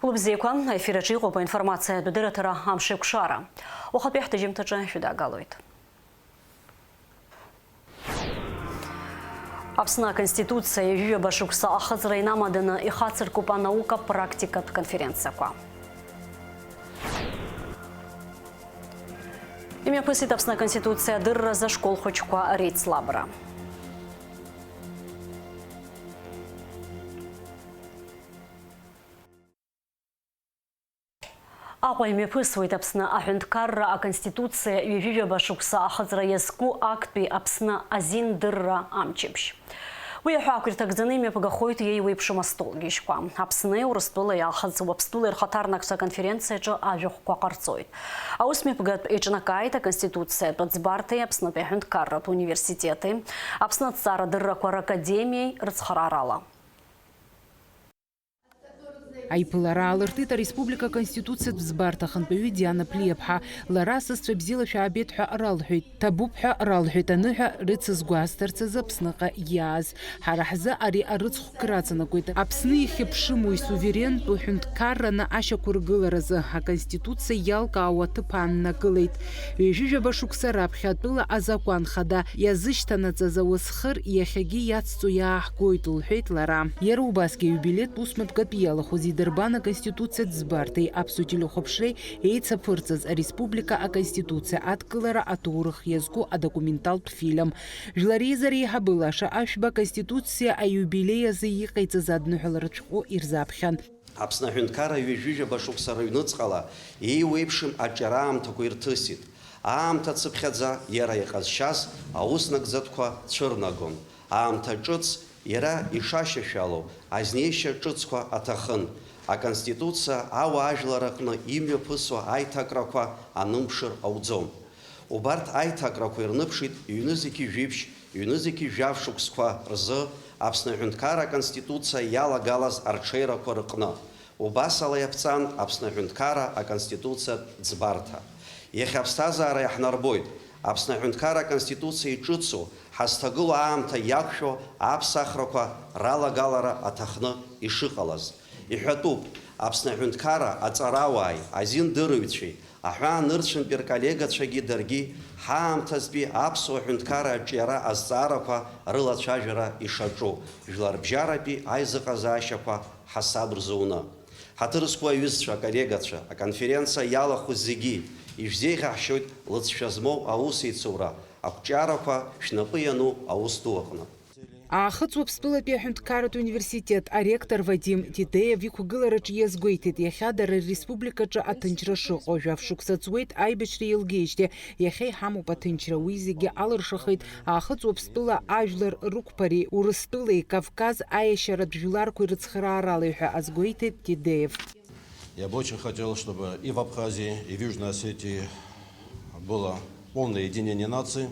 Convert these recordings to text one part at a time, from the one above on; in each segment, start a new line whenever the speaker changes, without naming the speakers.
Хлопзекон эфирачи гоба информация до директора Амшик Шара. Охапех тежим тача сюда галует. Апсна конституция юя башукса ахазрайна мадана и хацер купа наука практика конференция ква. Имя пысит апсна конституция дырра за школ хочква рейц лабра. Апа имя пысвает апсна ахюнткарра а конституция юя башукса ахазраязку актпи апсна азин дырра амчебш. Уяхакер так за ними погахойт ей випшима столгишква. Апсны уростулы ялхаз вапстулы рхатарнакса конференция джа авюхква карцойт. А усми погат эчнакайта конституция подзбарты апсна пехюнткарра университеты. Апсна цара дырра квар академией рцхарарала.
Айпылара алыртыта республика конституция бзбартахан пою Диана Плепха. Лара сыстребзила шабет ха ралхит. Табуб ха ралхит аныха рыцыз гуастерца запснака яз. Харахза ари арыц хукрацана койта. Апсны хепшимуй суверен пухюнткарра на аша кургыларазы. А конституция ялка ауаты панна кылайт. Жижа башукса рабхят была азакуан хада. Языштанаца завысхыр яхаги яццу яах койтул хейт лара. Ярубаски юбилет пусмет гапияла хузи Дербана конституция дзбарты абсутилю хопшей эйца пырцаз республика а конституция откылара атурых язгу а документал фильм. Жларизари хабылаша ашба конституция а юбилея заикайца задну хеларчку ирзапхан.
Апсна хюнткара южижа башукса райнуцкала и уепшим аджарам такой ртысит. Аамта цыпхядза яра яказшаз ауснак затква цырнагон. Аамта чуц яра ишаша шалу азнейша чуцква атахын. А конституция ауажларакна имя пысва айтакраква анымшир аудзом. Убарт айтакраква ирныпшит юнызики жипш, юнызики жавшуксква рзы, апсна хюнткара конституция яла галаз арчейраква рыкна. Убасала япцан апсна хюнткара а конституция дзбарта. Ехапстазара яхнарбойт. Апсна хюнткара конституция чуцу хастагылу аамта якшо апсахраква рала галара атахны ишыкалаз. Ихатуб, апсна хюнткара ацарауай, азин дырывичи, ахва нырчын пер коллегачаги дырги, хаамтазби апсу хюнткара чера азцараква рылачажера ишачу, жларбжарапи айзаказащаква хасабрзуна. Хатырсква юзча коллегача, а конференция яла хузиги, и ждей хахшут лыцшазмов аусейцура, а кчараква шнапыяну аустуахна.
А хыцуапстула пехюнткарат университет, а ректор Вадим Титеев викугыларач езгуйтит яхадара республикача атынчрашы ожавшуксацуэт айбечри елгейште яхей хаму патынчра уизиге алыршахыт, а хыцуапстула ажлар рукпари урыстулы Кавказ аешарат жулар куирцхараралыха азгуйтит Титеев.
Я бы очень хотел, чтобы и в Абхазии, и в Южной Осетии было полное единение наций.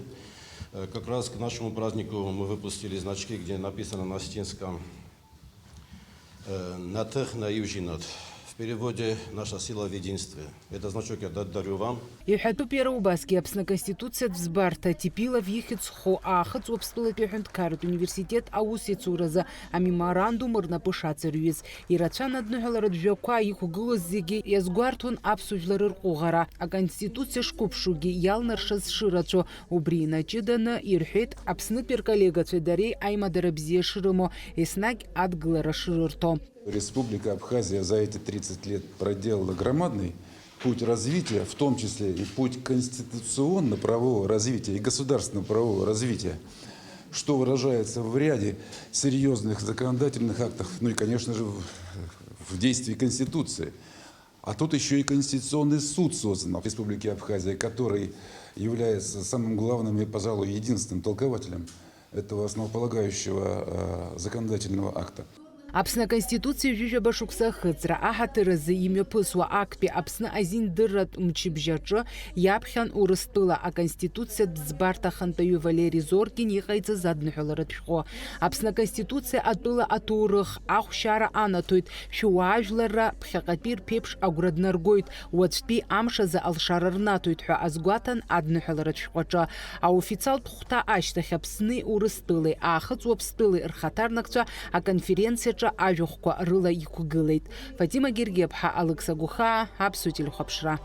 Как раз к нашему празднику мы выпустили значки, где написано на осетинском «Натех на южинат». В переводе «Наша сила в единстве». Это значок я дарю вам.
И хату переубаски апсна конституция взбарта типила в ехицхо ахац обстула пехюнткарат университет аусицураза а меморандум рнапышацерюез. И рачан однухаларат жоква иху гылоззиги язгуартун абсужларыр огара. А конституция шкупшуги ялнаршаз ширачо убрина чидана ирхет апсны перколлега цведарей аймадарабзе ширымо эснаг адглара ширырто.
Республика Абхазия за эти 30 лет проделала громадный путь развития, в том числе и путь конституционно-правового развития и государственно-правового развития, что выражается в ряде серьезных законодательных актов, ну и, конечно же, в действии Конституции. А тут еще и Конституционный суд создан в Республике Абхазия, который является самым главным и, пожалуй, единственным толкователем этого основополагающего законодательного акта.
Апсна конституция жижа башукса хыцра ахатырызы имя пысва акпи апсна азин дыррат мчибжачы япхан урыстыла а конституция дзбартахан пою Валерий Зоркин ехайца заднухаларатшхо. Апсна конституция атыла атурых ахшара анатует шуажлара пхакапир пепш аграднаргойт уацпи амшаза алшарарнатует хо азгуатан аднухаларатшхоча. А официал тухта аштах апсны урыстылы ахыц уапстылы рхатарнакча а конференция рҿы ажәахәқәа рыла иқәгылеит. Фатима Гергиаԥҳа, Алекса Гухаа, Аԥсуа телехәаԥшра.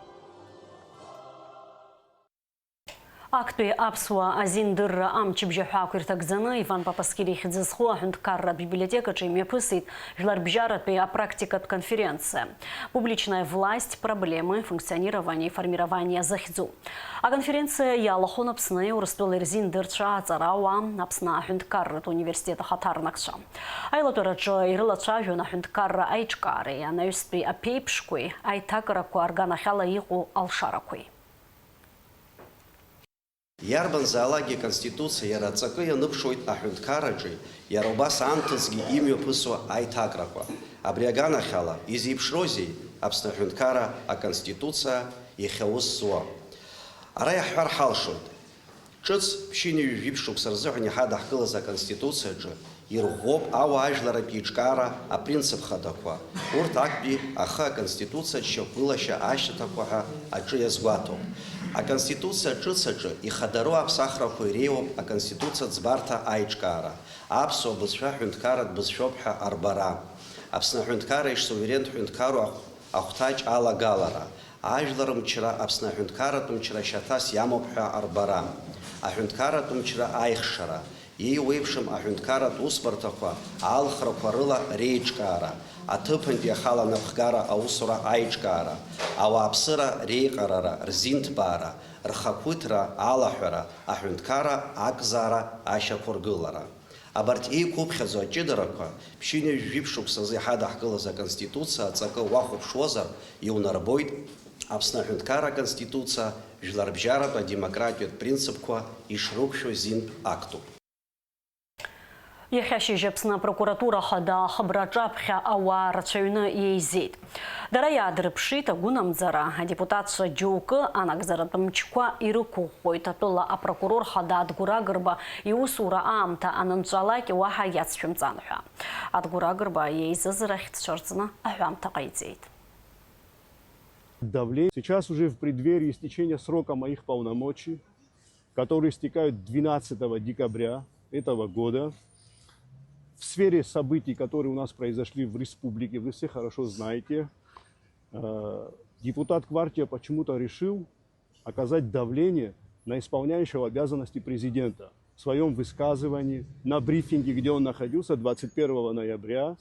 Актәи аԥсуа азиндырра амчыбжьа ҳәа ирҭагӡаны Иван Папаскири ихьӡызху аҳәынҭқарра библиотекаҿы имҩаԥысит жәларбжьаратәи апрактикатә конференция «Публичная власть. Проблемы функционирования и формирования» захьӡу. Аконференция иалахәын Аԥсны Урыстәылеи рзиндырцәа аҵарауаа Аԥсны аҳәынҭқарратә университет ахаҭарнакцәа. Аилатәараҿы ирылацәажәон аҳәынҭқарра аиҿкаареи, анаҩстәи аԥеиԥшқәеи, аиҭакрақәа арганахьала иҟоу алшарақәеи.
Иарбанзаалакгьы Конституциа иара аҵакы ианыԥшуеит аҳәынҭқарраҿы, иара убас аамҭазгьы имҩаԥысуа аиҭакрақәа. Абри аганахьала изеиԥшроузеи Аԥсны аҳәынҭқарра аконституциа иахьа ус зуа. Ара иаҳҳәар ҳалшоит. Ҿыц ԥшьынҩажәи жәиԥшьықәса рзыҳәан иҳадаҳкылаз аконституциаҿы ирӷәӷәоуп ауаажәларатә еиҿкаара апринцип хадақәа. Урҭ актәи ахы аконституциаҿы шьақәгылашьа ашьаҭақәа ҳәа аҿы иазгәаҭоуп. Аконституциа ҿыцаҿы ихадару аԥсахрақәа иреиуоуп аконституциа ӡбарҭа аиҿкаара, аԥсуа бызшәа ҳәынҭқарратә бызшәоуп ҳәа арбара, Аԥсны аҳәынҭқарра ишсуверентә ҳәынҭқарроу ахәҭаҷ алагалара, ажәлар мчра Аԥсны аҳәынҭқарратә мчра шьаҭас иамоуп ҳәа арбара, аҳәынҭқарратә мчра аихшара, еиуеиԥшым аҳәынҭқарратә усбарҭақәа алхрақәа рыла реиҿкаара, аҭыԥантәи ахаланаԥхгара аусура аиҿкаара, ауааԥсыра реиҟарара, рзинҭбаара, рхақәиҭра алаҳәара, аҳәынҭқарра акзаара ашьақәыргылара. Абарҭ еиқәыԥхьаӡо аҷыдарақәа ԥшьынҩажәи жәиԥшықәсазы иҳадаҳкылаз аконституциа аҵакы уахәаԥшуазар, иунарбоит Аԥсны аҳәынҭқарра аконституциа жәларбжьаратәы адемократиатә принципқәа ишрықәшәо зинтә актуп.
Иахьа шьыжь Аԥсны апрокуратура хада ахыбраҿы аԥхьа ауаа рацәаҩны иеизеит. Дара иаадырԥшит агәынамӡара, адепутатцәа џьоукы анагӡаратә мчқәа ирықәыӷәӷәоит. Атәыла апрокурор хада Адгәыр Агрба иусура аамҭа анынҵәалак уаҳа иацшәымҵан ҳәа. Адгәыр Агрба иеизыз рахьтәцәа рзы аҳәамҭа ҟаиҵеит.
Сейчас уже в преддверии истечения срока моих полномочий, которые истекают 12 декабря этого года, в сфере событий, которые у нас произошли в республике, вы все хорошо знаете, депутат Квартия почему-то решил оказать давление на исполняющего обязанности президента в своем высказывании на брифинге, где он находился 21 ноября.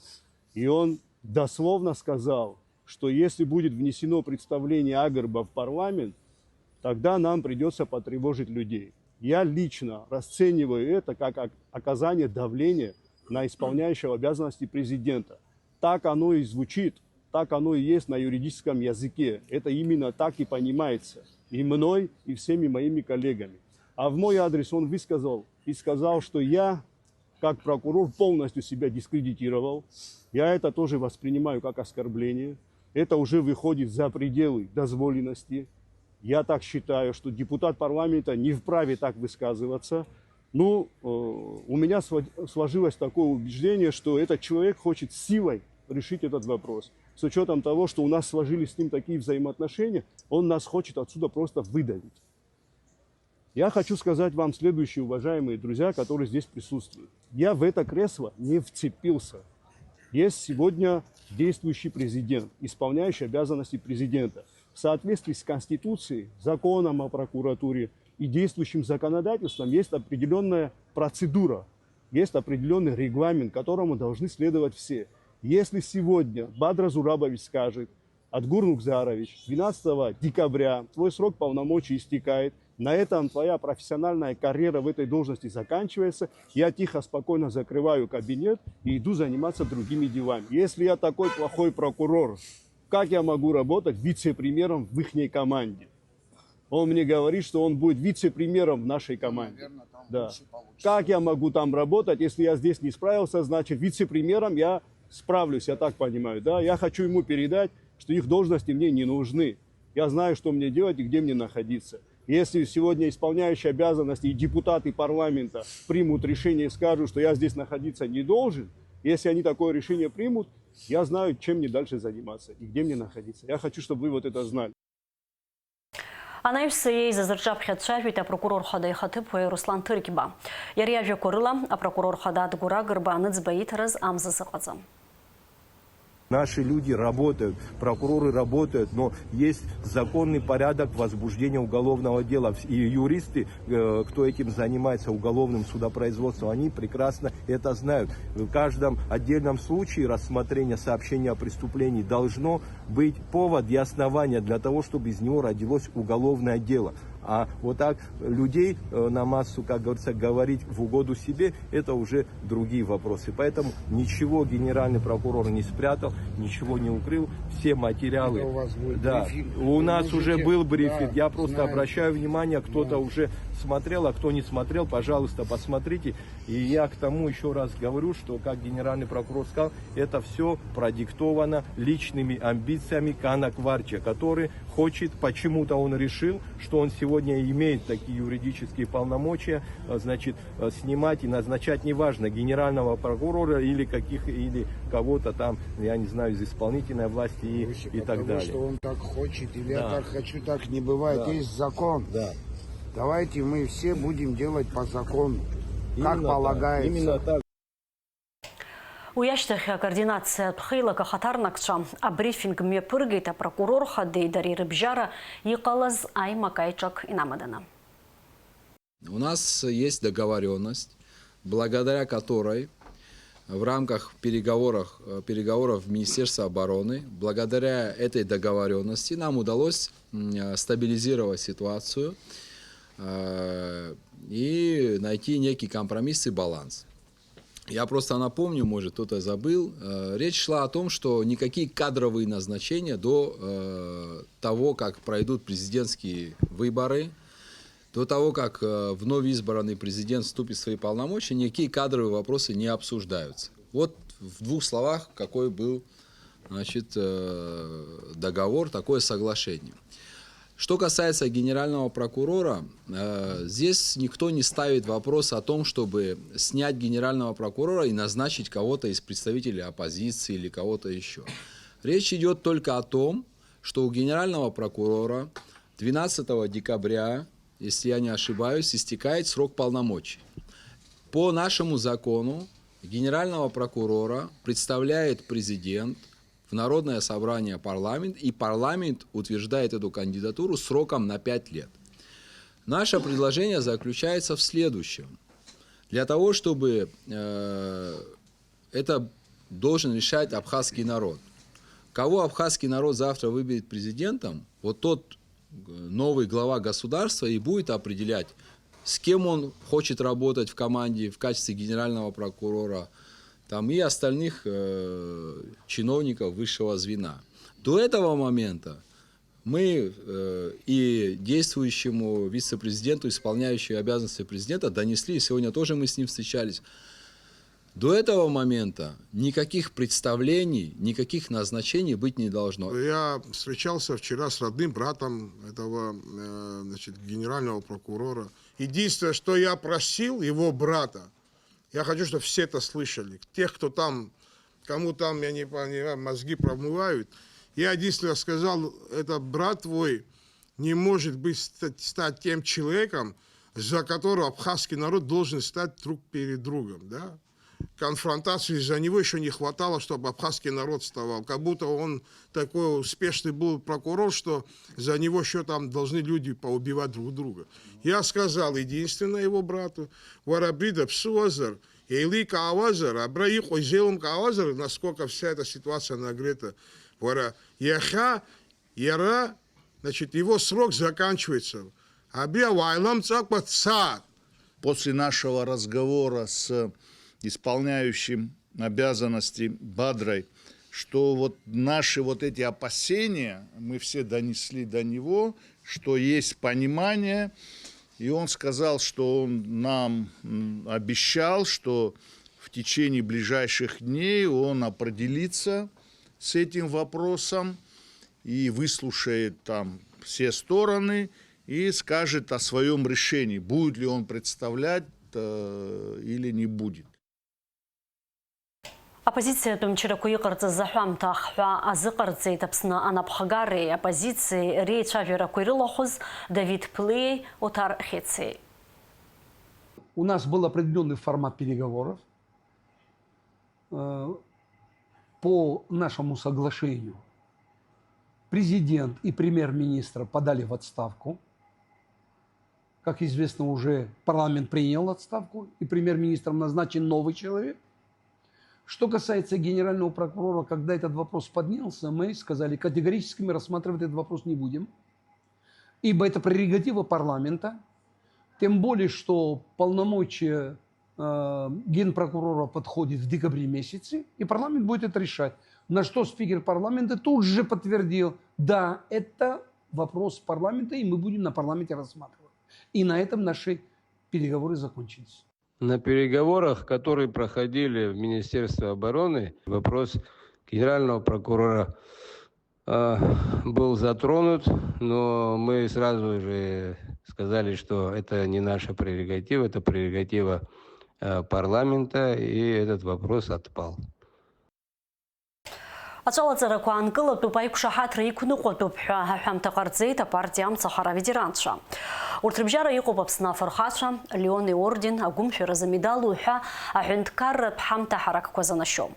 И он дословно сказал, что если будет внесено представление Агрба в парламент, тогда нам придется потревожить людей. Я лично расцениваю это как оказание давления на исполняющего обязанности президента. Так оно и звучит, так оно и есть на юридическом языке. Это именно так и понимается. И мной, и всеми моими коллегами. А в мой адрес он высказал и сказал, что я, как прокурор, полностью себя дискредитировал. Я это тоже воспринимаю как оскорбление. Это уже выходит за пределы дозволенности. Я так считаю, что депутат парламента не вправе так высказываться. Ну, у меня сложилось такое убеждение, что этот человек хочет силой решить этот вопрос. С учетом того, что у нас сложились с ним такие взаимоотношения, он нас хочет отсюда просто выдавить. Я хочу сказать вам следующее, уважаемые друзья, которые здесь присутствуют. Я в это кресло не вцепился. Есть сегодня действующий президент, исполняющий обязанности президента. В соответствии с Конституцией, законом о прокуратуре и действующим законодательством есть определенная процедура, есть определенный регламент, которому должны следовать все. Если сегодня Бадра Зурабович скажет: Адгур Нукзарович, 12 декабря твой срок полномочий истекает, на этом твоя профессиональная карьера в этой должности заканчивается, я тихо, спокойно закрываю кабинет и иду заниматься другими делами. Если я такой плохой прокурор, как я могу работать вице-премьером в их команде? Он мне говорит, что он будет вице-премьером в нашей команде. Да. Как я могу там работать, если я здесь не справился, значит вице-премьером я справлюсь, я так понимаю. Да? Я хочу ему передать, что их должности мне не нужны. Я знаю, что мне делать и где мне находиться. Если сегодня исполняющие обязанности и депутаты парламента примут решение и скажут, что я здесь находиться не должен, если они такое решение примут, я знаю, чем мне дальше заниматься и где мне находиться. Я хочу, чтобы вы вот это знали.
Анаҩс еизаз рҿаԥхьа апрокурор хада ихаҭыԥуаҩ Руслан Ҭыркьба. Иара иажәақәа рыла апрокурор хада Адгәыр Агрба аныӡбаиҭараз амза зыҟаӡам.
Наши люди работают, прокуроры работают, но есть законный порядок возбуждения уголовного дела. И юристы, кто этим занимается уголовным судопроизводством, они прекрасно это знают. В каждом отдельном случае рассмотрения сообщения о преступлении должно быть повод и основание для того, чтобы из него родилось уголовное дело. А вот так людей на массу, как говорится, говорить в угоду себе, это уже другие вопросы. Поэтому ничего генеральный прокурор не спрятал, ничего не укрыл, все материалы.
Это у вас будет брифинг.
У нас уже был брифинг.
Да,
Я просто
знаете.
обращаю внимание, кто-то уже смотрел, а кто не смотрел, пожалуйста, посмотрите. И я к тому еще раз говорю, что, как генеральный прокурор сказал, это все продиктовано личными амбициями Кана Кварча, который хочет, почему-то он решил, что он сегодня имеет такие юридические полномочия, значит, снимать и назначать, неважно, генерального прокурора или кого-то там, я не знаю, из исполнительной власти и так далее.
Что он так хочет, или я
Да.
так хочу, так не бывает.
Да.
Есть закон.
Да.
Давайте мы все будем делать по закону, как
Именно
полагается.
Так, именно так.
Уяшьҭахь акоординациа ԥхеилак ахаҭарнакцәа абрифинг мҩаԥыргеит апрокурор хадеидари рыбжьара иҟалаз аимакаиҿак инамаданы.
У нас есть договоренность, благодаря которой в рамках переговоров в Министерстве обороны, благодаря этой договоренности нам удалось стабилизировать ситуацию и найти некий компромисс и баланс. Я просто напомню, может кто-то забыл, речь шла о том, что никакие кадровые назначения до того, как пройдут президентские выборы, до того, как вновь избранный президент вступит в свои полномочия, никакие кадровые вопросы не обсуждаются. Вот в двух словах, какой был, значит, договор, такое соглашение. Что касается генерального прокурора, здесь никто не ставит вопрос о том, чтобы снять генерального прокурора и назначить кого-то из представителей оппозиции или кого-то еще. Речь идет только о том, что у генерального прокурора 12 декабря, если я не ошибаюсь, истекает срок полномочий. По нашему закону генерального прокурора представляет президент в Народное собрание парламент, и парламент утверждает эту кандидатуру сроком на 5 лет. Наше предложение заключается в следующем. Для того, чтобы это должен решать абхазский народ. Кого абхазский народ завтра выберет президентом, вот тот новый глава государства и будет определять, с кем он хочет работать в команде в качестве генерального прокурора, там, и остальных чиновников высшего звена. До этого момента мы и действующему вице-президенту, исполняющему обязанности президента, донесли, сегодня тоже мы с ним встречались, до этого момента никаких представлений, никаких назначений быть не должно.
Я встречался вчера с родным братом этого генерального прокурора. Единственное, что я просил его брата, я хочу, чтобы все это слышали. Тех, кто там, кому там, я не понимаю, мозги промывают. Я единственное сказал, это брат твой не может стать тем человеком, за которого абхазский народ должен стать друг перед другом. Да? Конфронтации за него еще не хватало, чтобы абхазский народ вставал. Как будто он такой успешный был прокурор, что за него еще там должны люди поубивать друг друга. Я сказал единственное его брату, «Варабрида псуазар, эйли каавазар, абраих ойзелом каавазар», насколько вся эта ситуация нагрета. Вара яха, яра, значит, его срок заканчивается. Абия вайлам цаква цад.
После нашего разговора с исполняющим обязанности Бадрой, что вот наши вот эти опасения, мы все донесли до него, что есть понимание, и он сказал, что он нам обещал, что в течение ближайших дней он определится с этим вопросом и выслушает там все стороны и скажет о своем решении, будет ли он представлять или не будет.
Оппозиция тумчираку иқарца захуамта хва азықарцей тапсна анапхагари оппозиции рейчавираку ирилохуз Давид Плей отар хецей.
У нас был определенный формат переговоров. по нашему соглашению президент и премьер-министр подали в отставку. Как известно, уже парламент принял отставку, и премьер-министром назначен новый человек. Что касается генерального прокурора, когда этот вопрос поднялся, мы сказали, категорически мы рассматривать этот вопрос не будем, ибо это прерогатива парламента, тем более, что полномочия генпрокурора подходит в декабре месяце, и парламент будет это решать. На что спикер парламента тут же подтвердил, да, это вопрос парламента, и мы будем на парламенте рассматривать. И на этом наши переговоры закончились.
На переговорах, которые проходили в Министерстве обороны, вопрос генерального прокурора был затронут, но мы сразу же сказали, что это не наша прерогатива, это прерогатива парламента, и этот вопрос отпал.
Ацәалаҵарақәа аанкылатәуп аиқәшаҳаҭра иқәныҟәатәуп ҳәа аҳәамҭа ҟарҵеит апартиа амцахара ветеранцәа. Урҭ рыбжьара иҟоуп Аԥсны афырхацәа, Леон иорден, агәымшәаразы медалу ҳәа аҳәынҭқарратә ҳамҭа ҳаракқәа занашьо.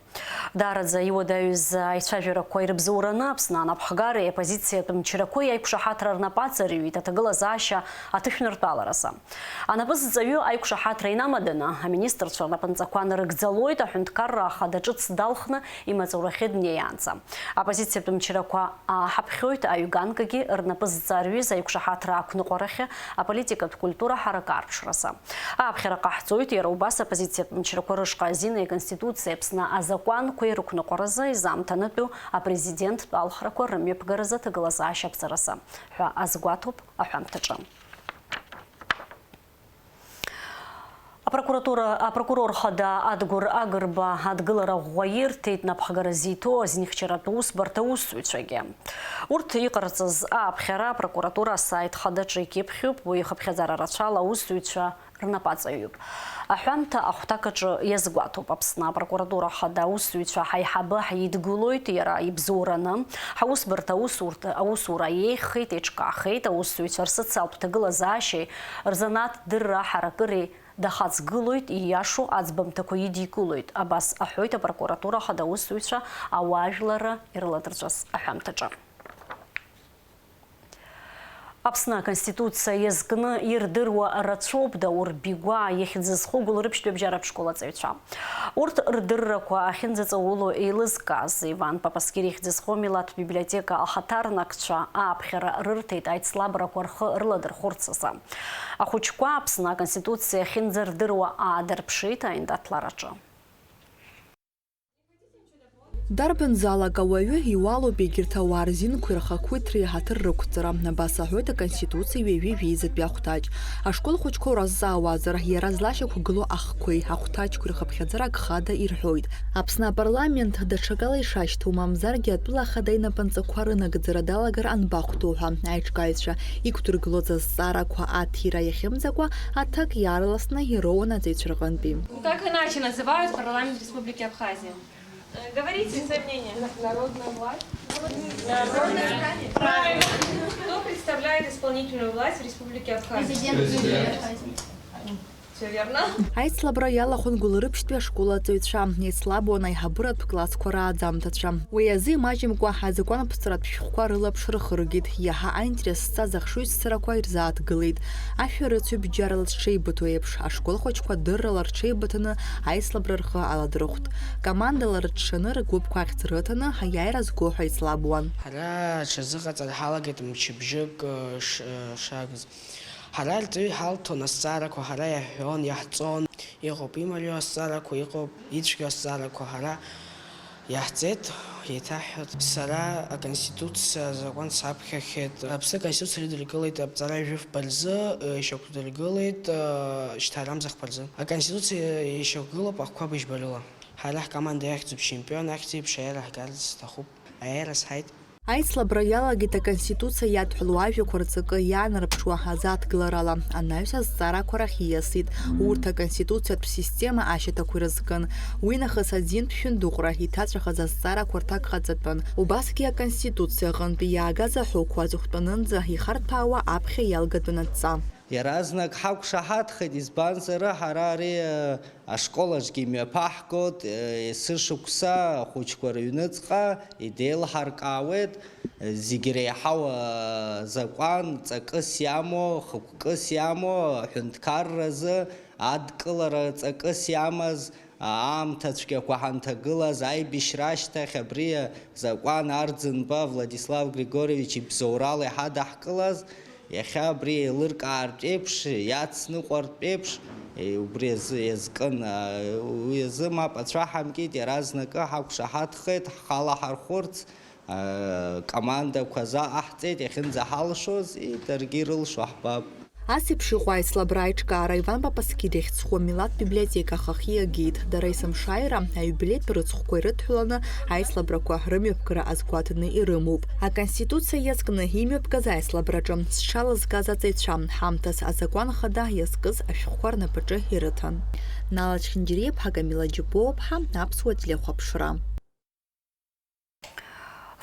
Даараӡа иуадаҩыз аицәажәарақәа ирыбзоураны Аԥсны анапхгареи апозициатә мчрақәеи аиқәшаҳаҭра рнапаҵаҩит аҭагылазаашьа аҭышәныртәаларазы. Анапызҵаҩы аиқәшаҳаҭра инамаданы аминистрцәа рнапынҵақәа нарыгӡалоит аҳәынҭқарра ахада ҿыц далхны имаҵурахьы днеиаанӡа. Апозициатә мчрақәа ааҳаԥхьоит аҩганкагьы рнапызҵарҩыз аиқәшаҳаҭра ақәныҟәарахьы аполитикатә культура ҳаракы аарԥшразы. Ааԥхьара ҟаҳҵоит иара убас апозициатә мчрақәа рышҟа азин аконституциа Аԥсны азакәанқәа ирықәныҟәаразы изаамҭанытәу апрезиденттә алхрақәа рымҩаԥгаразы аҭагылазаашьа аԥҵаразы ҳәа азгәаҭоуп аҳәамҭаҿы. Апрокурор хада Адгәыр Агрба адгылара ӷәӷәа ирҭеит напхгара зиҭо азинхьчаратә усбарҭа аусзуҩцәагьы. Урҭ иҟарҵаз ааԥхьара апрокуратура асайт хадаҿы икьыԥхьуп, уи ихыԥхьаӡара рацәала аусзуҩцәа рнапаҵаҩуп. Аҳәамҭа ахәҭакаҿы иазгәаҭоуп Аԥсны апрокуратура хада аусзуҩцәа ҳаиҳабы ҳидгылоит иара ибзоураны, ҳаусбарҭа аусура еиӷьхеит, еиҿкаахеит, аусзуҩцәа рсоциалтә ҭагылазаашьеи рзанааҭтә дырра ҳаракыреи дахаҵгылоит, ииашоу аӡбамҭақәа идикылоит. Абас аҳәоит апрокуратура хада аусзуҩцәа ауаажәларра ирыладырҵәаз аҳәамҭаҿы. Аԥсны аконституциа иазкны ирдыруа рацәоуп Даур Бигәа иахьӡызхыгәло рыԥшьтәи аԥшқолаҵаҩцәа. Урҭ рдыррақәа ахьынӡаҵауло еилызкааз Иван Папаскир ихьӡызхо Милаҭтә библиотека ахаҭарнакцәа ааԥхьара рырҭеит аицлабрақәа рхы рыладырхәырц азы. Ахәыҷқәа Аԥсны аконституциа ахьынӡардыруа аадарԥшит аиндаҭлараҿы.
Дарбанзаалак ауаҩы иуалуп егьырҭ ауаа рзинқәа ирхақәиҭ реиҳаҭыр рықәҵара. Абас аҳәоит аконституциа ҩажәи-жәеизатәи ахәҭаҷ. Ашкол хәыҷқәа уразҵаауазар, иара злашьақәгылоу ахқәеи ахәҭаҷқәа рхыԥхьаӡара гхада ирҳәоит. Аԥсны апарламент даҽакала ишашьҭоу, мамзаргьы атәыла ахада инапынҵақәа рынагӡара далагар анбахәҭоу ҳәа аиҿкааҩцәа иқәдыргылоз азҵаарақәа аҭира иахьымӡакәа аҭак иаарласны ироуан аҵаҩцәа рҟынтәи.
Как иначе называют парламент Республики Абхазия? Говорите свое мнение. Народная власть. Народная. Правильно. Кто представляет исполнительную власть в Республике Абхазия? Президент. Все верно.
Аицлабра иалахәын рыԥшьтәи ашколаҵаҩцәа, еицлабуан аиҳабыратә классқәа рааӡамҭацәа. Уи азы имаҷымкәа ҳазакәанԥҵәаратә шәҟәқәа рылаԥш рыхыргеит, иаҳа аинтерес зҵаз ахшыҩзцарақәа ирзааҭгылеит. Ашәарыцаҩ бџьарала зҽеибыҭоу еиԥш, ашкол хәыҷқәа дыррала рҽеибыҭаны аицлабра рхы аладрыхәт. Командала рыҽшаны ргәыԥқәа ахьӡ рыҭаны аиааира зго ҳәа иҵлабуан.
Ҳара ҽазыҟаҵара ҳалагеит мчыбжьык шагыз. Ҳара рҵаҩ ҳалҭон азҵаарақәа, ҳара иаҳҳәон, иаҳҵон, иҟоуп имариоу азҵаарақәа, иҟоуп ицәгьоу азҵаарақәа, ҳара иаҳҵеит, еиҭаҳҳәот. Сара аконституциа азакәан саԥхьахьеит. Аԥсны аконституциа идыргылеит аԥҵара жәыфба рзы, ишьақәдыргылеит шьҭара амзахқәа рзы. Аконституциа ишьақәгылоуп ахқәа быжьбарыла. Ҳара ҳкоманда иахьӡуп чемпион ахьӡеиԥш, аиара ҳгарц сҭахуп, аиара сҳаит.
Аицлабра иалагеит аконституциа иадҳәалоу ажәақәа рҵакы иаанарԥшуа азааҭгыларала. Анаҩс азҵаарақәа рахь ииасит. Урҭ аконституциатә система ашьаҭақәа ирызкын. Уи нахыс адинтә шәындыҟәра иҭаҵәахаз азҵаарақәа рҭакҟаҵатәын. Убасгьы аконституциа аҟынтәи иаагаз аҳәоқәа аҵыхәтәанынӡа ихарҭәаауа аԥхьа иалгатәын адҵа.
Иаразнак ҳақәшаҳаҭхеит, избанзар ҳара ари ашколаҿгьы имҩаԥаҳгоит, есышықәса ахәыҷқәа рыҩныҵҟа идеилҳаркаауеит, зегьы реиҳау закәан ҵакыс иамоу, хықәкыс иамоу, аҳәынҭқарразы адкылара ҵакыс иамаз, аамҭацәгьақәа ҳанҭагылаз аибишьра ашьҭахь абри закәан Арӡынба Владислав Григорьевич ибзоурала иҳадаҳкылаз, иахьа абри еилыркаартә еиԥш, иацныҟәартә еиԥш, убри азы иазкын, уи азы мап ацәаҳамкит, иаразнакы ҳақәшаҳаҭхеит, ҳхалаҳархәырц, командақәа заҟаҳҵеит, иахьынӡаҳалшоз, даргьы ирылшо ҳбап.
Асеиԥш иҟоу аицлабра аиҿкаара Иван Папаскид иахьӡхәы амилаҭтә библиотека хахьы иагеит. Дара есымшааира аиубилеитә рыцхәқәа ирыдҳәаланы аицлабрақәа рымҩаԥгара азгәаҭаны ирымоуп. Аконституциа иазкны имҩаԥгаз аицлабраҿы зҽалазгаз аҵаҩцәа ҳамҭас азакәан хада иазкыз ашәҟәқәа рнапаҿы ирыҭан. Нала Чхиндириаԥҳа, Камила Џьыбоуԥҳа, Аԥсуа телеихәаԥшра.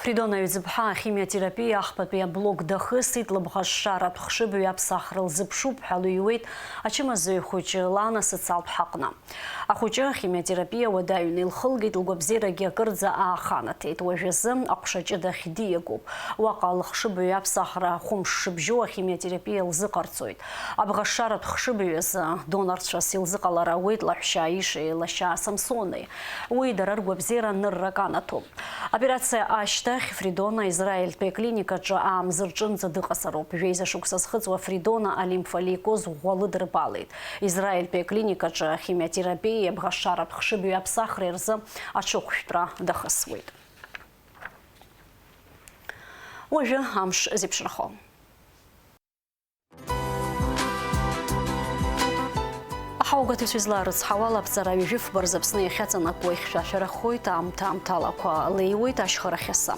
Фридона Ҩӡыԥҳа ахимиатерапиа ахԥатәи аблок дахысит, лыбӷашшаратә хшыбаҩ аԥсахра лзыԥшуп ҳәа лыҩуеит ачымазаҩ хәыҷ Лана асоциалтә ҳаҟны. Ахәыҷы ахимиатерапиа уадаҩны илхылгеит, лгәабзиарагьы акырӡа ааханаҭеит. Уажәазы аҟәша ҷыдахь диагоуп. Уаҟа лхшыбаҩ аԥсахра хәымш шыбжьоу ахимиатерапиа лзыҟарҵоит. Абӷашшаратә хшыбаҩ азы донорцәас илзыҟалара ауеит лаҳәшьа Аишеи лашьа Самсони. Уи дара ргәабзиара ныррак анаҭоуп. Операциа ашьҭахь Фридона Израильтәи аклиникаҿы аамза рҿынӡа дыҟасароуп. Жәеиза шықәса зхыҵуа Фридона алимфолейкоз ӷәӷәа лыдырбалеит. Израильтәи аклиникаҿы ахимиатерапиеи абӷашшаратә хшыбаҩ аԥсахреи рзы аҽыхәшәтәра дахысуеит. Уажәы амш зеиԥшрахо. Аҳаугатәицәа излаарыцҳауа лаԥҵара ҩажәифба рзы Аԥсны иахьаҵанакуа ихьшәашәарахоит, аамҭа-аамҭалақәа леиуеит ашьхарахь аса.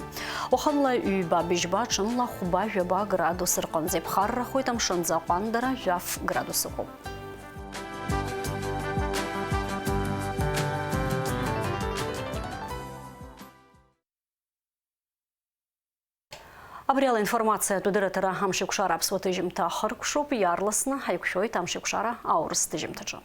Уахынла ҩба-быжьба, ҽынла хәба-жәаба градус рҟынӡа иԥхаррахоит, амшынӡа аҟәандара 1 градус ыҟоуп. Абри ала информациатә удырратара амшьықәшара аԥсуа ҭыжьымҭа хыркәшоуп, иаарласны ҳаиқәшәоит амшьықәшара аурыс ҭыжьымҭаҿы.